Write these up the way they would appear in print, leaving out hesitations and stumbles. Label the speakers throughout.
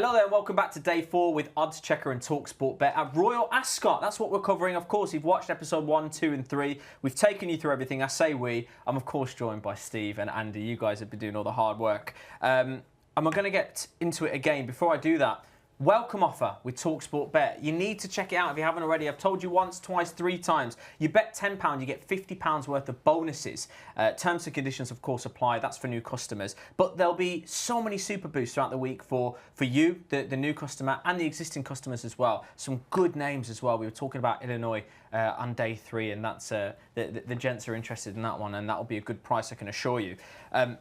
Speaker 1: Hello there and welcome back to day 4 with oddschecker and TalkSPORT BET at Royal Ascot. That's what we're covering. Of course, you've watched episode 1, 2 and 3. We've taken you through everything. I say we. I'm of course joined by Steve and Andy. You guys have been doing all the hard work. And we're going to get into it again. Before I do that, welcome offer with TalkSPORT BET. You need to check it out if you haven't already. I've told you once, twice, 3 times. You bet £10, you get £50 worth of bonuses. Terms and conditions, of course, apply. That's for new customers. But there'll be so many super boosts throughout the week for you, the new customer, and the existing customers as well. Some good names as well. We were talking about Illinois on day 3, and that's the gents are interested in that one, and that'll be a good price, I can assure you.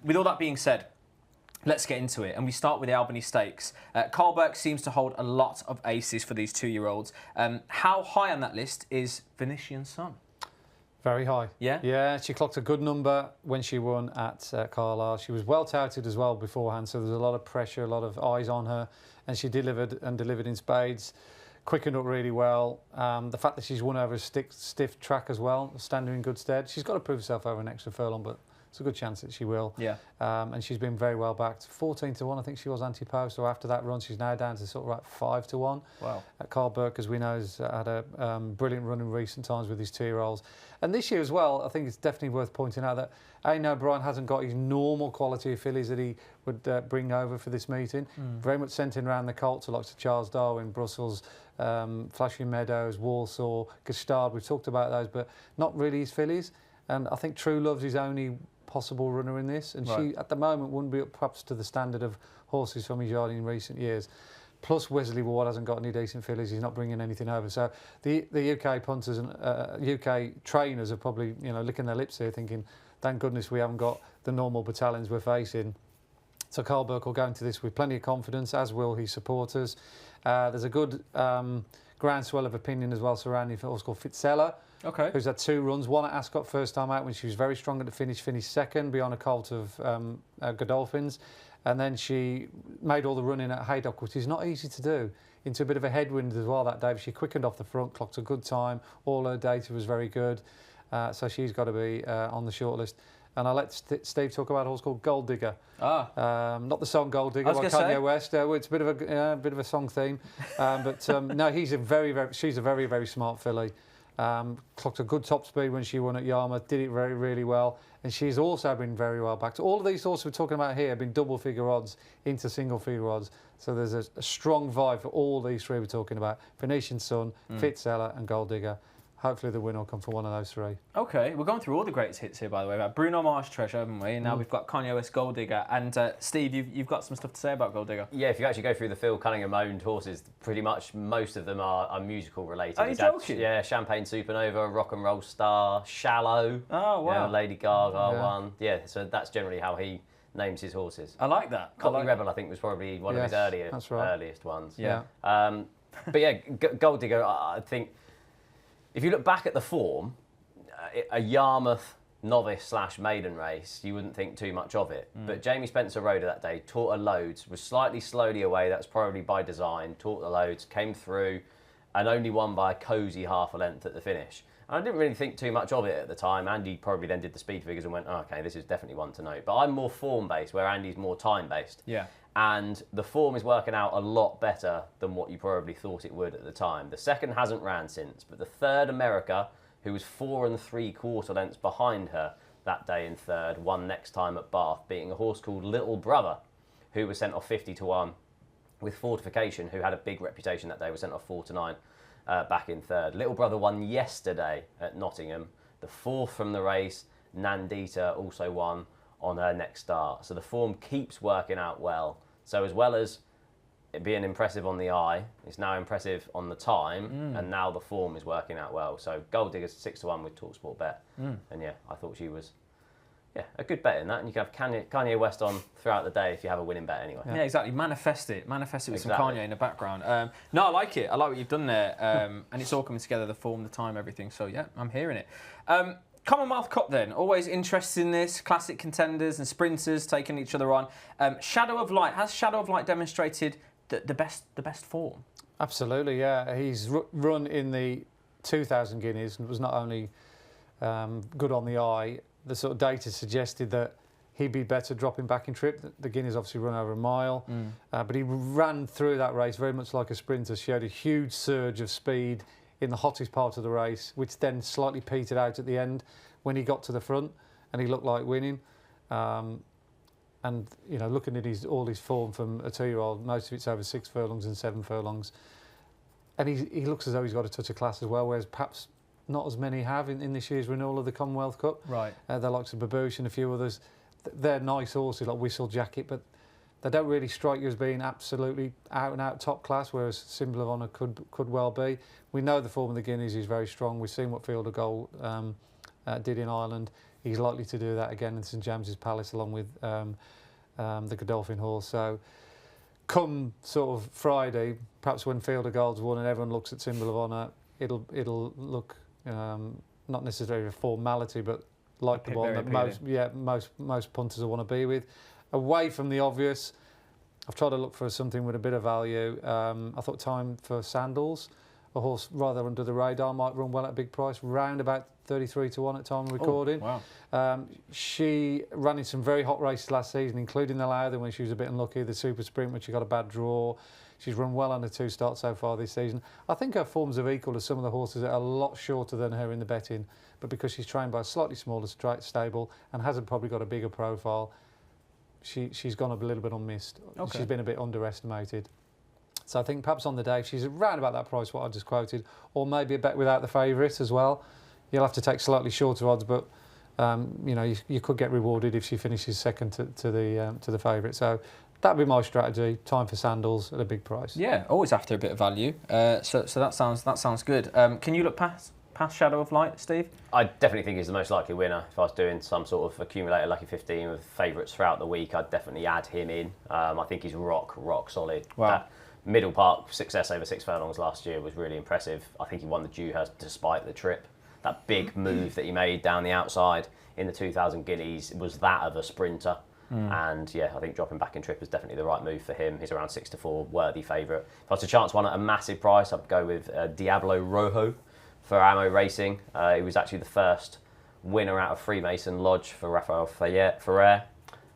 Speaker 1: With all that being said, let's get into it, and we start with the Albany Stakes. Carl Burke seems to hold a lot of aces for these 2-year-olds. How high on that list is Venetian Sun?
Speaker 2: Very high.
Speaker 1: Yeah?
Speaker 2: Yeah, she clocked a good number when she won at Carlisle. She was well touted as well beforehand, so there was a lot of pressure, a lot of eyes on her, and she delivered in spades. Quickened up really well. The fact that she's won over a stiff track as well, standing in good stead. She's got to prove herself over an extra furlong, but it's a good chance that she will.
Speaker 1: Yeah.
Speaker 2: And she's been very well backed. 14 to 1, I think she was anti-post. So after that run, she's now down to sort of like 5 to 1.
Speaker 1: Wow.
Speaker 2: Carl Burke, as we know, has had a brilliant run in recent times with his 2-year-olds. And this year as well, I think it's definitely worth pointing out that Aidan O'Brien hasn't got his normal quality of fillies that he would bring over for this meeting. Very much centred around the colts, like Charles Darwin, Brussels, Flashing Meadows, Walsall, Gestard. We've talked about those, but not really his fillies. And I think True Love's his only possible runner in this, and she at the moment wouldn't be up perhaps to the standard of horses from his yard in recent years. Plus Wesley Ward hasn't got any decent fillies. He's not bringing anything over. So the UK punters and UK trainers are probably licking their lips here, thinking, thank goodness we haven't got the normal battalions we're facing. So Carl Burke will go into this with plenty of confidence, as will his supporters. There's a good groundswell of opinion as well surrounding a horse called Fitzella.
Speaker 1: Okay.
Speaker 2: Who's had 2 runs, one at Ascot first time out when she was very strong at the finish, finished second beyond a colt of Godolphins, and then she made all the running at Haydock, which is not easy to do, into a bit of a headwind as well that day. But she quickened off the front, clocked a good time, all her data was very good, so she's got to be on the shortlist. And I'll let Steve talk about a horse called Gold Digger. Not the song Gold Digger by Kanye West. It's a bit of a song theme, but no, she's a very, very smart filly. Clocked a good top speed when she won at Yarmouth, did it really well, and she's also been very well backed. All of these horses we're talking about here have been double figure odds into single figure odds, so there's a strong vibe for all these 3 we're talking about: Venetian Sun, Fitzella and Gold Digger. Hopefully the win will come from one of those 3.
Speaker 1: Okay, we're going through all the greatest hits here, by the way. About Bruno Mars Treasure, haven't we? And now we've got Kanye West Gold Digger. And Steve, you've got some stuff to say about Gold Digger.
Speaker 3: Yeah, if you actually go through the Phil Cunningham-owned horses, pretty much most of them are musical related.
Speaker 1: Are you joking?
Speaker 3: Yeah, Champagne Supernova, Rock and Roll Star, Shallow.
Speaker 1: Oh, wow.
Speaker 3: Lady Gaga one. Yeah, so that's generally how he names his horses.
Speaker 1: I like that.
Speaker 3: Cockney Rebel, I think, was probably one of his earliest ones.
Speaker 1: Yeah.
Speaker 3: But yeah, Gold Digger, I think, if you look back at the form, a Yarmouth novice/maiden race, you wouldn't think too much of it. But Jamie Spencer rode her that day, taught her loads, was slightly slowly away, that's probably by design, taught her loads, came through, and only won by a cosy half a length at the finish. And I didn't really think too much of it at the time. Andy probably then did the speed figures and went, oh, okay, this is definitely one to note. But I'm more form-based, where Andy's more time-based.
Speaker 1: Yeah. And
Speaker 3: the form is working out a lot better than what you probably thought it would at the time. The second hasn't ran since, but the third, America, who was 4 3/4 lengths behind her that day in third, won next time at Bath, beating a horse called Little Brother, who was sent off 50 to 1, with Fortification, who had a big reputation that day, was sent off 4 to 9 back in third. Little Brother won yesterday at Nottingham. The 4th from the race, Nandita, also won on her next start. So the form keeps working out well. So as well as it being impressive on the eye, it's now impressive on the time, and now the form is working out well. So Gold Digger's 6 to 1 with TalkSPORT BET, and yeah, I thought she was a good bet in that, and you can have Kanye West on throughout the day if you have a winning bet anyway.
Speaker 1: Yeah, exactly. Manifest it with some Kanye in the background. No, I like it. I like what you've done there, and it's all coming together: the form, the time, everything. So yeah, I'm hearing it. Commonwealth Cup then, always interested in this. Classic contenders and sprinters taking each other on. Shadow of Light, has Shadow of Light demonstrated the best form?
Speaker 2: Absolutely, yeah. He's run in the 2,000 guineas and was not only good on the eye, the sort of data suggested that he'd be better dropping back in trip. The Guineas obviously run over a mile, but he ran through that race very much like a sprinter. Showed a huge surge of speed in the hottest part of the race, which then slightly petered out at the end when he got to the front, and he looked like winning. And you know, looking at all his form from a 2-year-old, most of it's over 6 furlongs and 7 furlongs, and he looks as though he's got a touch of class as well, whereas perhaps not as many have in this year's renewal of the Commonwealth Cup.
Speaker 1: Right.
Speaker 2: The likes of Babouche and a few others. They're nice horses like Whistle Jacket, but they don't really strike you as being absolutely out and out top class, whereas Symbol of Honour could well be. We know the form of the Guineas is very strong. We've seen what Field of Gold did in Ireland. He's likely to do that again in St James's Palace along with the Godolphin horse. So come sort of Friday, perhaps when Field of Gold's won and everyone looks at Symbol of Honour, it'll look not necessarily a formality, but like the one that most punters will want to be with. Away from the obvious, I've tried to look for something with a bit of value. I thought Time for Sandals, a horse rather under the radar, might run well at a big price, round about 33 to 1 at time of recording.
Speaker 1: Oh, wow.
Speaker 2: She ran in some very hot races last season, including the Lowther when she was a bit unlucky, the Super Sprint when she got a bad draw. She's run well on the 2 starts so far this season. I think her forms have equal to some of the horses that are a lot shorter than her in the betting, but because she's trained by a slightly smaller stable and hasn't probably got a bigger profile, she's gone a little bit unmissed. Okay. She's been a bit underestimated. So I think perhaps on the day, she's around about that price, what I just quoted, or maybe a bet without the favourite as well. You'll have to take slightly shorter odds, but you know, you could get rewarded if she finishes second to the favourite. So that'd be my strategy. Time for Sandals at a big price.
Speaker 1: Yeah, always after a bit of value. So that sounds good. Can you look past Shadow of Light, Steve?
Speaker 3: I definitely think he's the most likely winner. If I was doing some sort of accumulator lucky 15 with favourites throughout the week, I'd definitely add him in. I think he's rock solid.
Speaker 1: Wow.
Speaker 3: That Middle Park success over 6 furlongs last year was really impressive. I think he won the Dewhurst despite the trip. That big move that he made down the outside in the 2000 Guineas was that of a sprinter. And yeah, I think dropping back in trip is definitely the right move for him. He's around 6 to 4, worthy favourite. If I was to chance one at a massive price, I'd go with Diablo Rojo for Ammo Racing. He was actually the first winner out of Freemason Lodge for Raphael Ferrer.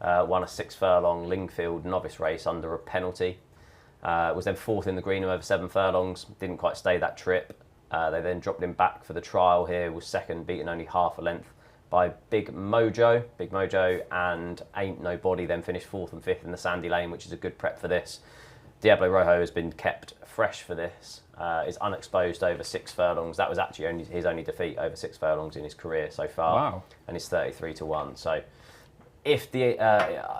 Speaker 3: Won a 6 furlong Lingfield novice race under a penalty. Was then 4th in the Greenham over 7 furlongs. Didn't quite stay that trip. They then dropped him back for the trial here. Was second, beaten only half a length by Big Mojo. Big Mojo and Ain't Nobody then finished 4th and 5th in the Sandy Lane, which is a good prep for this. Diablo Rojo has been kept fresh for this. Is unexposed over 6 furlongs. That was actually his only defeat over 6 furlongs in his career so far.
Speaker 1: Wow.
Speaker 3: And he's 33 to 1. So if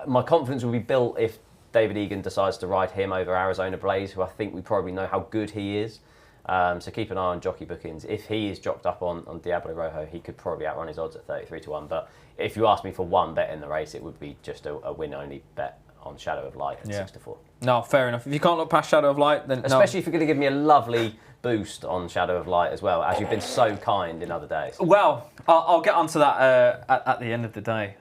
Speaker 3: my confidence will be built if David Egan decides to ride him over Arizona Blaze, who I think we probably know how good he is. So keep an eye on jockey bookings. If he is jocked up on Diablo Rojo, he could probably outrun his odds at 33 to 1. But if you ask me for one bet in the race, it would be just a win-only bet on Shadow of Light at 6 to 4.
Speaker 1: No, fair enough. If you can't look past Shadow of Light, then
Speaker 3: especially if you're going to give me a lovely boost on Shadow of Light as well, as you've been so kind in other days.
Speaker 1: Well, I'll get onto that at the end of the day.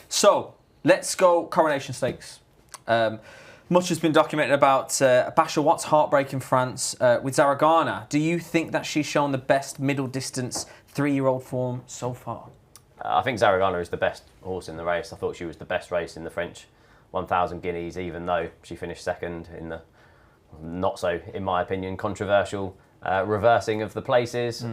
Speaker 1: So let's go Coronation Stakes. Much has been documented about Basha Watt's heartbreak in France with Zaragana. Do you think that she's shown the best middle distance 3-year-old form so far?
Speaker 3: I think Zaragana is the best horse in the race. I thought she was the best race in the French 1,000 Guineas, even though she finished second in the not so, in my opinion, controversial reversing of the places.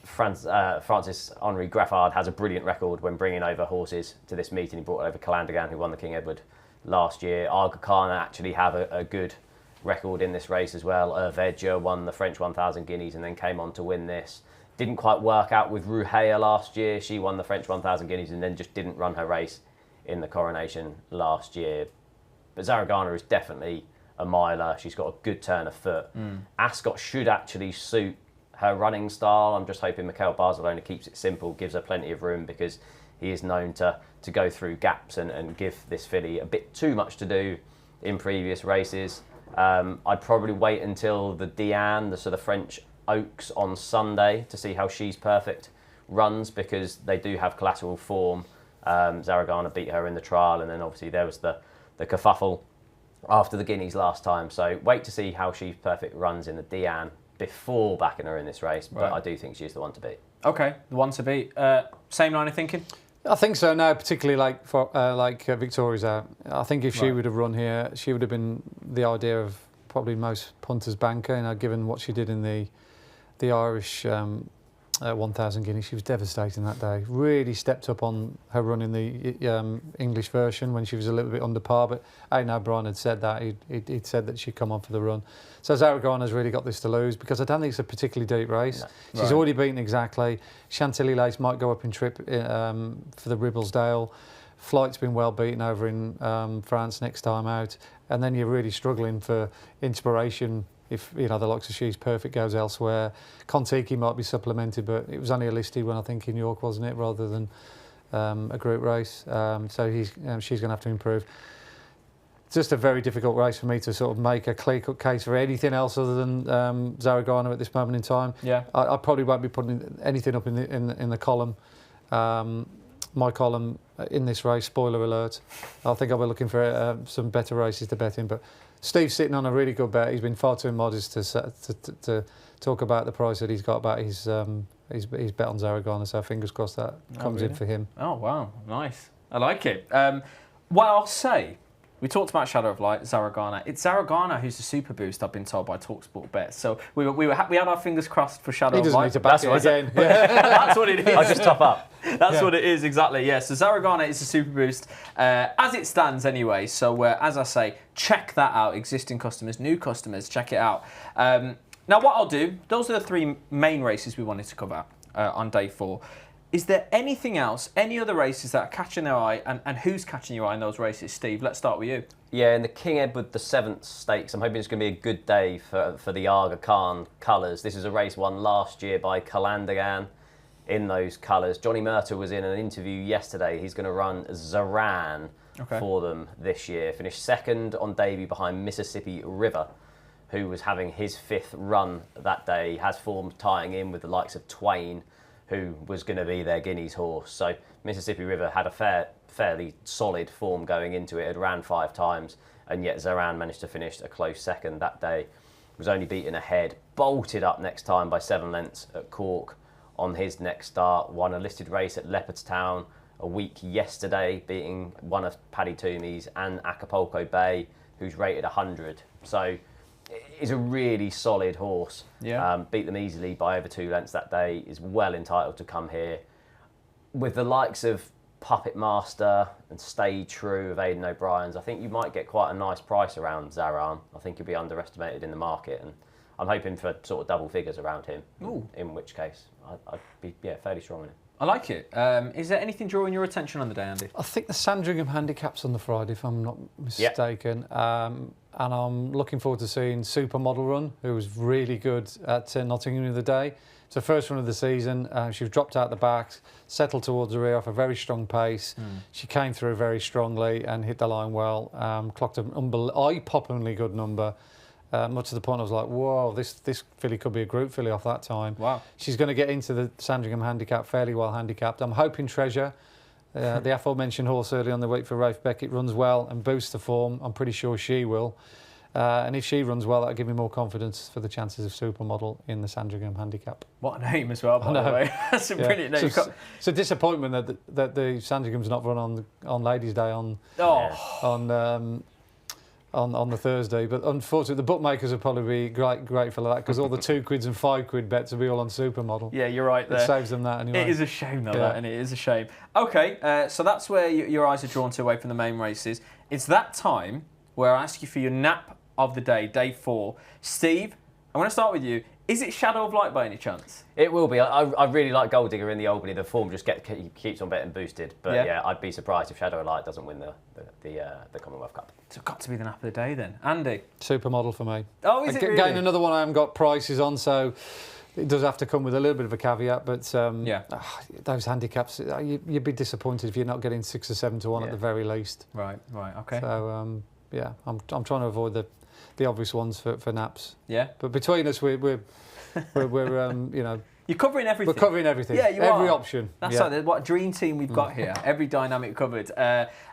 Speaker 3: Francis Henri Graffard has a brilliant record when bringing over horses to this meeting. He brought over Calandagan, who won the King Edward last year. Aga Khan actually have a good record in this race as well. Vedja won the French 1,000 Guineas and then came on to win this. Didn't quite work out with Ruheya last year. She won the French 1,000 Guineas and then just didn't run her race in the Coronation last year. But Zaragana is definitely a miler. She's got a good turn of foot. Ascot should actually suit her running style. I'm just hoping Mikel Barcelona keeps it simple, gives her plenty of room, because he is known to go through gaps and give this filly a bit too much to do in previous races. I'd probably wait until the Diane, the French Oaks on Sunday, to see how She's Perfect runs, because they do have collateral form. Zaragana beat her in the trial, and then obviously there was the kerfuffle after the Guineas last time. So wait to see how She's Perfect runs in the Diane before backing her in this race, but I do think she's the one to beat.
Speaker 1: Okay, the one to beat. Same line of thinking?
Speaker 2: I think so now, particularly like Victoria's out. I think if she would have run here, she would have been the idea of probably most punters' banker, given what she did in the Irish 1,000 guineas. She was devastating that day. Really stepped up on her run in the English version when she was a little bit under par, but Aidan O'Brien had said that. He'd said that she'd come on for the run. So Zaragana's really got this to lose, because I don't think it's a particularly deep race. No. She's already beaten exactly. Chantilly Lace might go up in trip for the Ribblesdale. Flight's been well beaten over in France next time out. And then you're really struggling for inspiration if the likes of She's Perfect goes elsewhere. Kontiki might be supplemented, but it was only a listed one, I think, in York, wasn't it, rather than a group race. So she's going to have to improve. It's just a very difficult race for me to sort of make a clear-cut case for anything else other than Zaragana at this moment in time. Yeah, I probably won't be putting anything up in the column. My column in this race, spoiler alert. I think I'll be looking for some better races to bet in, but Steve's sitting on a really good bet. He's been far too modest to talk about the price that he's got about his bet on Zaragana, so fingers crossed that comes in for him.
Speaker 1: Oh, wow. Nice. I like it. What I'll say, we talked about Shadow of Light, Zaragana. It's Zaragana who's the super boost, I've been told by TalkSPORT Bet. So we had our fingers crossed for Shadow of Light.
Speaker 2: He doesn't need to back it again.
Speaker 1: That's what it is.
Speaker 3: I just top up.
Speaker 1: That's what it is, exactly. Yeah, so Zaragana is a super boost as it stands anyway. So as I say, check that out. Existing customers, new customers, check it out. Now what I'll do, those are the three main races we wanted to cover on day 4. Is there anything else, any other races that are catching their eye, and who's catching your eye in those races? Steve, let's start with you. Yeah,
Speaker 3: in the King Edward VII Stakes, I'm hoping it's going to be a good day for the Aga Khan colours. This is a race won last year by Calandagan in those colours. Johnny Murtagh was in an interview yesterday. He's going to run Zaran for them this year. Finished second on debut behind Mississippi River, who was having his 5th run that day. He has form tying in with the likes of Twain, who was going to be their Guineas horse. So Mississippi River had a fairly solid form going into it. It ran 5 times, and yet Zaran managed to finish a close second that day. Was only beaten ahead, bolted up next time by 7 lengths at Cork on his next start. Won a listed race at Leopardstown a week yesterday, beating one of Paddy Toomey's and Acapulco Bay, who's rated 100. So is a really solid horse. Yeah. Beat them easily by over 2 lengths that day. Is well entitled to come here. With the likes of Puppet Master and Stay True of Aidan O'Brien's, I think you might get quite a nice price around Zaran. I think he'll be underestimated in the market, and I'm hoping for sort of double figures around him. Ooh. In which case I'd be fairly strong in it.
Speaker 1: I like it. Is there anything drawing your attention on the day, Andy?
Speaker 2: I think the Sandringham handicap's on the Friday, if I'm not mistaken. Yep. And I'm looking forward to seeing Supermodel run, who was really good at Nottingham the other day. It's her first run of the season. She was dropped out the back, settled towards the rear off a very strong pace. She came through very strongly and hit the line well. Clocked an eye-poppingly good number. Much to the point I was like, whoa, this filly could be a group filly off that time. Wow. She's going to get into the Sandringham handicap fairly well handicapped. I'm hoping Treasure, the aforementioned horse early on the week for Rafe Beckett, runs well and boosts the form. I'm pretty sure she will. And if she runs well, that'll give me more confidence for the chances of Supermodel in the Sandringham handicap.
Speaker 1: What a name as well, by the way. That's a brilliant name.
Speaker 2: It's a disappointment that the Sandringham's not run on Ladies' Day on the Thursday, but unfortunately the bookmakers will probably be grateful of that, because all the 2 quids and 5 quid bets will be all on Supermodel.
Speaker 1: Yeah, you're right there.
Speaker 2: It saves them that anyway.
Speaker 1: It is a shame though, that, and it is a shame. Okay, so that's where your eyes are drawn to away from the main races. It's that time where I ask you for your nap of the day, day 4. Steve, I'm going to start with you. Is it Shadow of Light by any chance?
Speaker 3: It will be. I really like Gold Digger in the Albany. The form just keeps on getting boosted. But yeah, I'd be surprised if Shadow of Light doesn't win the Commonwealth Cup.
Speaker 1: So it's got to be the nap of the day then. Andy?
Speaker 2: Supermodel for me.
Speaker 1: Oh, is it really?
Speaker 2: Again, another one I haven't got prices on, so it does have to come with a little bit of a caviat. But those handicaps, you'd be disappointed if you're not getting 6 or 7 to 1 at the very least.
Speaker 1: Right, okay.
Speaker 2: So, I'm trying to avoid the obvious ones for naps.
Speaker 1: Yeah.
Speaker 2: But between us, we're
Speaker 1: you're covering everything.
Speaker 2: We're covering everything.
Speaker 1: Yeah, you
Speaker 2: Every
Speaker 1: are.
Speaker 2: option.
Speaker 1: That's what a dream team we've got here. Every dynamic covered.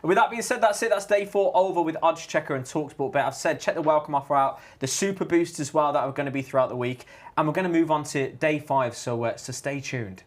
Speaker 1: With that being said, that's it. That's day 4 over with oddschecker and TalkSPORT Bet. I've said check the welcome offer out, the super boost as well that are going to be throughout the week, and we're going to move on to day 5. So stay tuned.